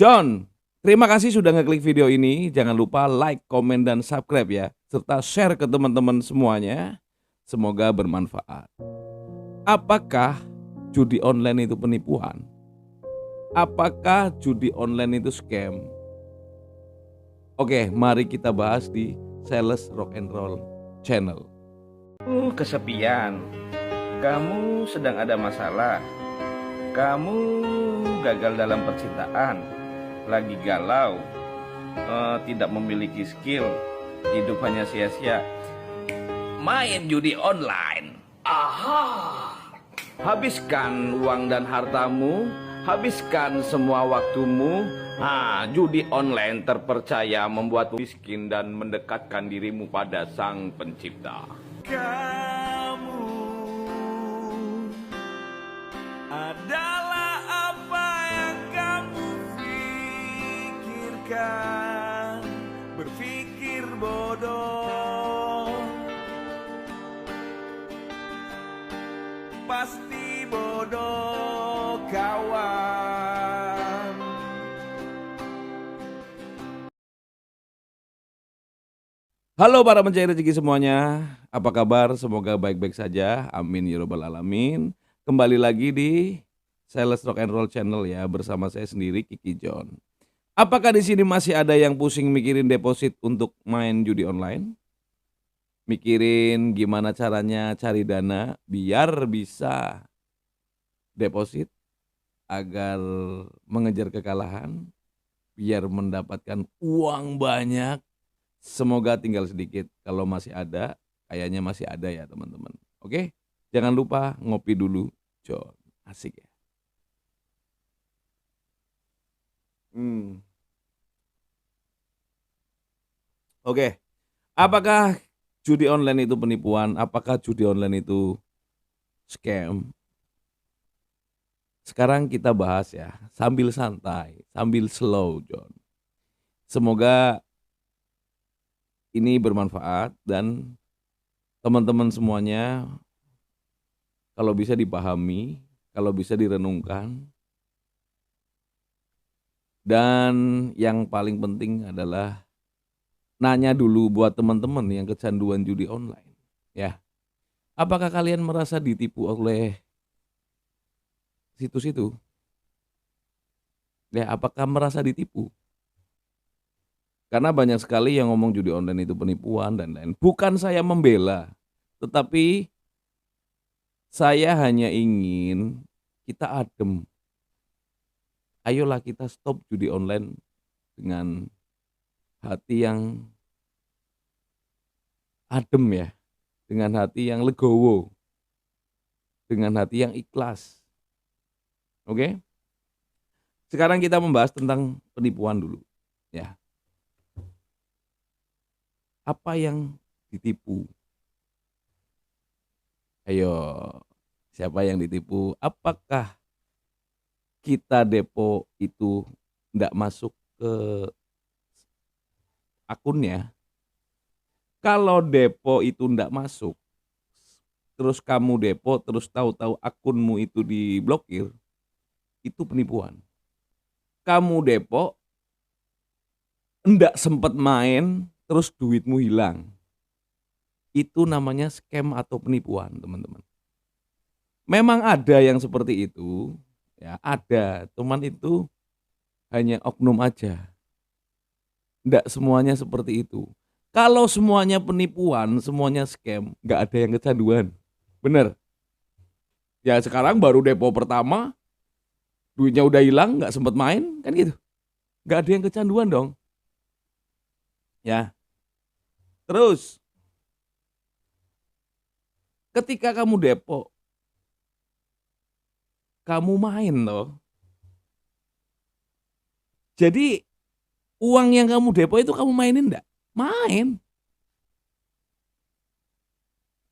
John, terima kasih sudah ngeklik video ini. Jangan lupa like, komen, dan subscribe ya. Serta share ke teman-teman semuanya. Semoga bermanfaat. Apakah judi online itu penipuan? Apakah judi online itu scam? Oke, mari kita bahas di Sales Rock and Roll Channel. Kesepian, kamu sedang ada masalah, kamu gagal dalam percintaan, lagi galau, tidak memiliki skill, hidup hanya sia-sia, main judi online. Habiskan uang dan hartamu, habiskan semua waktumu. Judi online terpercaya membuatmu miskin dan mendekatkan dirimu pada Sang Pencipta. Kamu adalah apa yang kamu pikirkan. Berpikir bodoh, pasti bodoh kawan. Halo para pencari rezeki semuanya, apa kabar? Semoga baik-baik saja, amin ya robbal alamin. Kembali lagi di Sales Rock and Roll Channel ya, bersama saya sendiri Kiki John. Apakah di sini masih ada yang pusing mikirin deposit untuk main judi online? Mikirin gimana caranya cari dana biar bisa deposit agar mengejar kekalahan, biar mendapatkan uang banyak. Semoga tinggal sedikit. Kalau masih ada, kayaknya masih ada ya teman-teman. Oke, jangan lupa ngopi dulu, John. Asik ya. Oke, apakah judi online itu penipuan? Apakah judi online itu scam? Sekarang kita bahas ya, sambil santai, sambil slow, John. Semoga ini bermanfaat dan teman-teman semuanya kalau bisa dipahami, kalau bisa direnungkan. Dan yang paling penting adalah nanya dulu buat teman-teman yang kecanduan judi online. Ya, apakah kalian merasa ditipu oleh situs itu? Ya, apakah merasa ditipu? Karena banyak sekali yang ngomong judi online itu penipuan dan lain. Bukan saya membela, tetapi saya hanya ingin kita adem. Ayolah kita stop judi online dengan hati yang adem ya, dengan hati yang legowo, dengan hati yang ikhlas. Oke? Sekarang kita membahas tentang penipuan dulu, ya. Apa yang ditipu? Ayo, siapa yang ditipu? Apakah kita depo itu tidak masuk ke akunnya? Kalau depo itu tidak masuk, terus kamu depo, terus tahu-tahu akunmu itu diblokir, itu penipuan. Kamu depo, enggak sempat main, terus duitmu hilang. Itu namanya scam atau penipuan, teman-teman. Memang ada yang seperti itu, ya ada, teman itu hanya oknum aja. Enggak semuanya seperti itu. Kalau semuanya penipuan, semuanya scam, enggak ada yang kecanduan. Bener. Ya sekarang baru depo pertama, duitnya udah hilang, enggak sempat main, kan gitu. Enggak ada yang kecanduan dong. Ya. Terus ketika kamu depo, kamu main loh. Jadi uang yang kamu depo itu kamu mainin enggak? Main.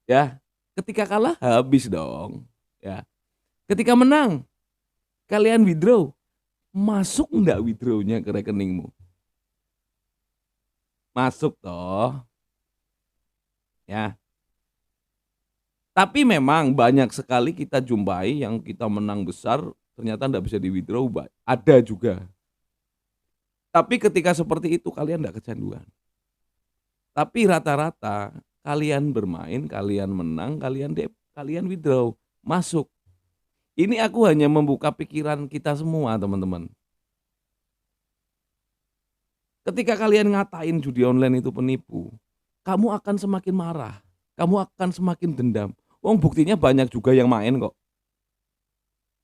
Ya, ketika kalah habis dong. Ya. Ketika menang, kalian withdraw. Masuk enggak withdrawnya ke rekeningmu? Masuk toh. Ya. Tapi memang banyak sekali kita jumpai yang kita menang besar ternyata enggak bisa di withdraw. Ada juga. Tapi ketika seperti itu kalian enggak kecanduan. Tapi rata-rata kalian bermain, kalian menang, kalian withdraw, masuk. Ini aku hanya membuka pikiran kita semua, teman-teman. Ketika kalian ngatain judi online itu penipu, kamu akan semakin marah, kamu akan semakin dendam. Wong buktinya banyak juga yang main kok.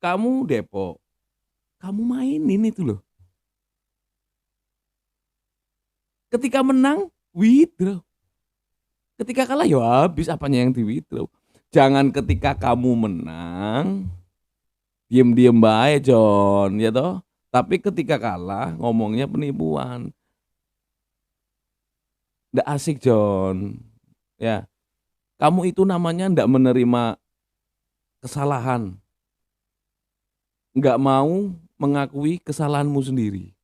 Kamu depo, kamu mainin itu loh. Ketika menang, withdraw. Ketika kalah ya habis apanya yang di withdraw. Jangan ketika kamu menang, diem-diem baik John, ya toh. Tapi ketika kalah ngomongnya penipuan. Nggak asik John. Ya, kamu itu namanya nggak menerima kesalahan. Nggak mau mengakui kesalahanmu sendiri.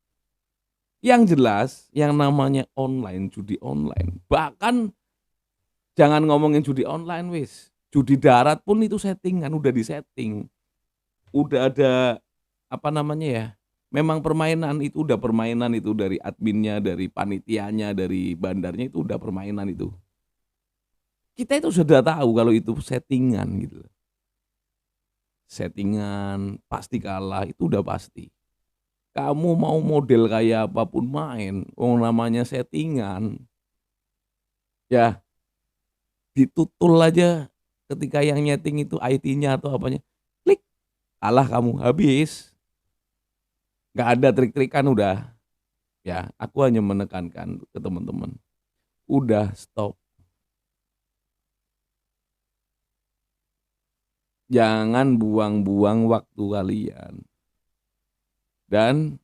Yang jelas, yang namanya online, judi online. Bahkan jangan ngomongin judi online wis. Judi darat pun itu settingan, udah disetting. Udah ada apa namanya ya? Memang permainan itu udah permainan itu dari adminnya, dari panitianya, dari bandarnya itu udah permainan itu. Kita itu sudah tahu kalau itu settingan gitu. Settingan, pasti kalah itu udah pasti. Kamu mau model kayak apapun main, namanya settingan. Ya, ditutul aja ketika yang nyeting itu IT-nya atau apanya. Klik, kalah kamu, habis. Nggak ada trik-trikan udah. Ya, aku hanya menekankan ke teman-teman. Udah stop. Jangan buang-buang waktu kalian. Dan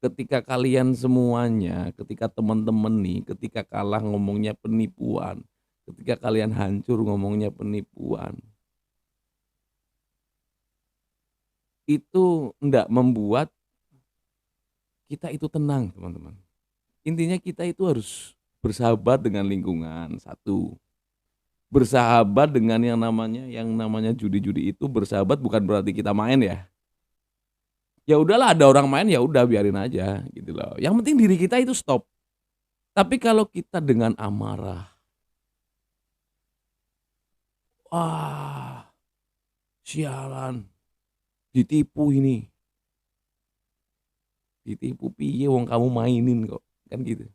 ketika kalian semuanya, ketika teman-teman nih, ketika kalah ngomongnya penipuan, ketika kalian hancur ngomongnya penipuan, itu enggak membuat kita itu tenang, teman-teman. Intinya kita itu harus bersahabat dengan lingkungan, satu. Bersahabat dengan yang namanya judi-judi itu, bersahabat bukan berarti kita main ya. Ya udahlah, ada orang main ya udah biarin aja gitu loh. Yang penting diri kita itu stop. Tapi kalau kita dengan amarah, wah, sialan, ditipu ini. Ditipu piye wong kamu mainin kok, kan gitu.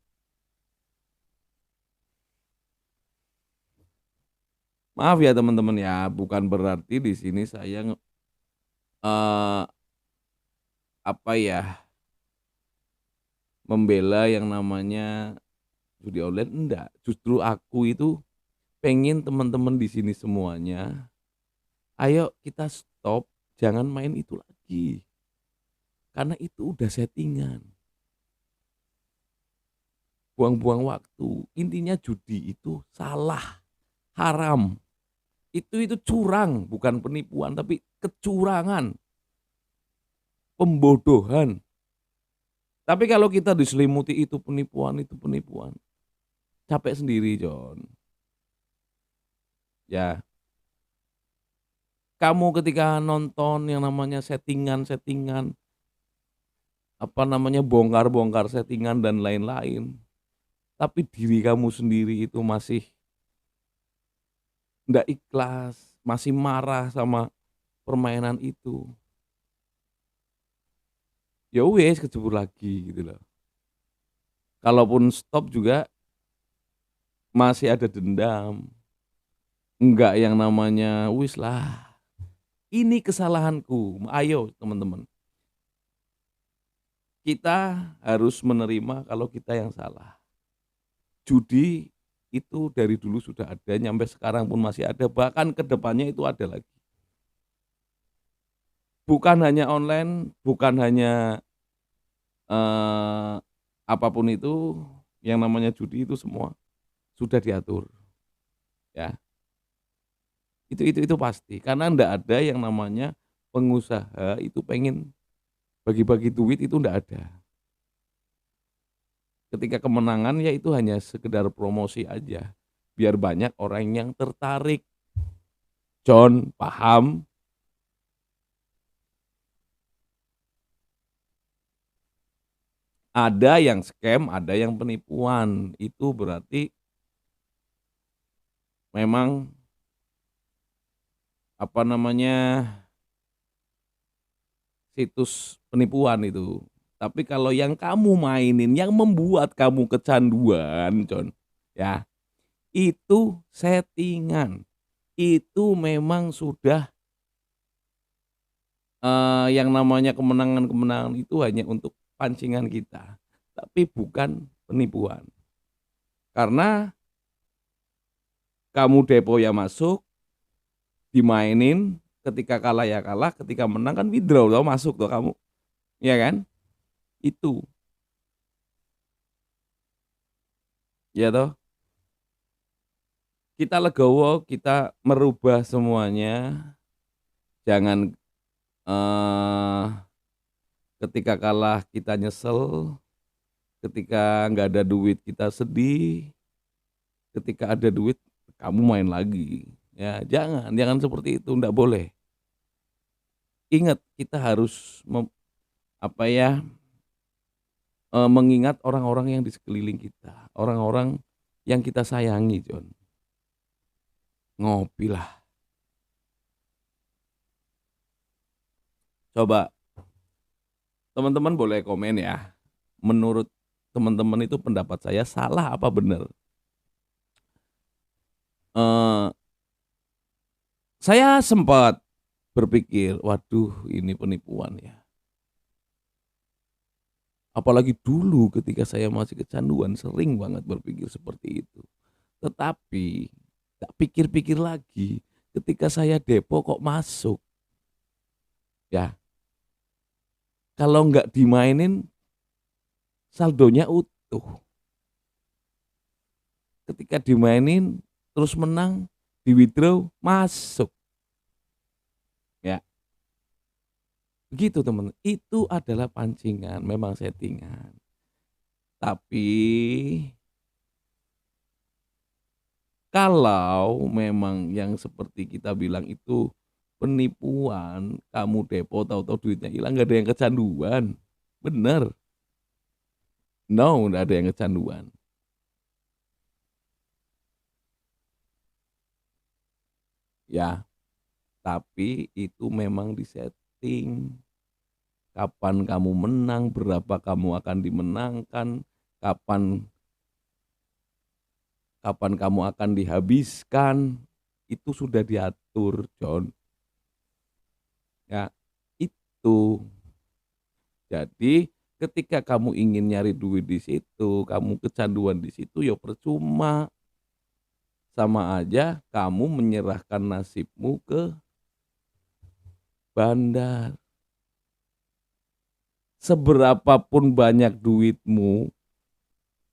Maaf ya teman-teman ya, bukan berarti di sini saya eh, apa ya, membela yang namanya judi online, enggak. Justru aku itu pengen teman-teman di sini semuanya, ayo kita stop, jangan main itu lagi. Karena itu udah settingan. Buang-buang waktu. Intinya judi itu salah, haram. Itu curang, bukan penipuan tapi kecurangan. Pembodohan. Tapi kalau kita diselimuti itu penipuan, capek sendiri, John. Ya. Kamu ketika nonton yang namanya settingan, apa namanya bongkar-bongkar settingan dan lain-lain. Tapi diri kamu sendiri itu masih ndak ikhlas, masih marah sama permainan itu. Ya wes kecebur lagi gitu loh. Kalaupun stop juga masih ada dendam. Enggak yang namanya wis lah. Ini kesalahanku. Ayo teman-teman. Kita harus menerima kalau kita yang salah. Judi itu dari dulu sudah ada, nyampe sekarang pun masih ada, bahkan ke depannya itu ada lagi. Bukan hanya online, bukan hanya apapun itu, yang namanya judi itu semua sudah diatur. Ya. Itu pasti, karena enggak ada yang namanya pengusaha itu pengen bagi-bagi duit, itu enggak ada. Ketika kemenangan ya itu hanya sekedar promosi aja, biar banyak orang yang tertarik. John, paham? Ada yang scam, ada yang penipuan. Itu berarti memang apa namanya, situs penipuan itu. Tapi kalau yang kamu mainin, yang membuat kamu kecanduan, Con, ya, itu settingan. Itu memang sudah yang namanya kemenangan-kemenangan itu hanya untuk pancingan kita, tapi bukan penipuan. Karena kamu depo ya masuk, dimainin, ketika kalah ya kalah, ketika menang kan withdraw tau, masuk tuh kamu. Ya kan? Itu. Ya toh? Kita legowo, kita merubah semuanya. Jangan ketika kalah kita nyesel, ketika nggak ada duit kita sedih, ketika ada duit kamu main lagi. Ya, jangan seperti itu, nggak boleh. Ingat, kita harus mengingat orang-orang yang di sekeliling kita, orang-orang yang kita sayangi, John. Ngopilah. Coba teman-teman boleh komen ya. Menurut teman-teman itu pendapat saya salah apa benar? Saya sempat berpikir, waduh ini penipuan ya. Apalagi dulu ketika saya masih kecanduan, sering banget berpikir seperti itu. Tetapi tak pikir-pikir lagi, ketika saya depo kok masuk. Ya, kalau nggak dimainin, saldonya utuh. Ketika dimainin, terus menang, di withdraw, masuk. Ya, begitu teman. Itu adalah pancingan, memang settingan. Tapi kalau memang yang seperti kita bilang itu penipuan, kamu depo tahu-tahu duitnya hilang, nggak ada yang kecanduan. Bener. No, nggak ada yang kecanduan. Ya, tapi itu memang disetting. Kapan kamu menang, berapa kamu akan dimenangkan, kapan kamu akan dihabiskan, itu sudah diatur, John. Ya, itu. Jadi ketika kamu ingin nyari duit di situ, kamu kecanduan di situ, ya percuma. Sama aja kamu menyerahkan nasibmu ke bandar. Seberapapun banyak duitmu,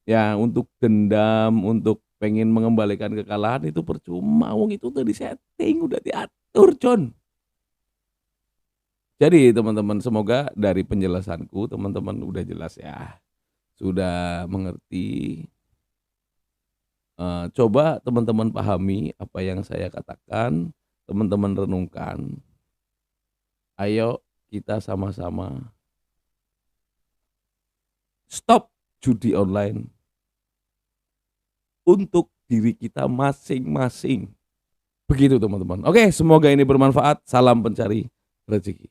ya untuk dendam, untuk pengen mengembalikan kekalahan, itu percuma. Wong itu udah disetting, udah diatur, John. Jadi teman-teman, semoga dari penjelasanku teman-teman udah jelas ya, sudah mengerti. Coba teman-teman pahami apa yang saya katakan, teman-teman renungkan. Ayo kita sama-sama stop judi online untuk diri kita masing-masing. Begitu teman-teman. Oke, semoga ini bermanfaat. Salam pencari rezeki.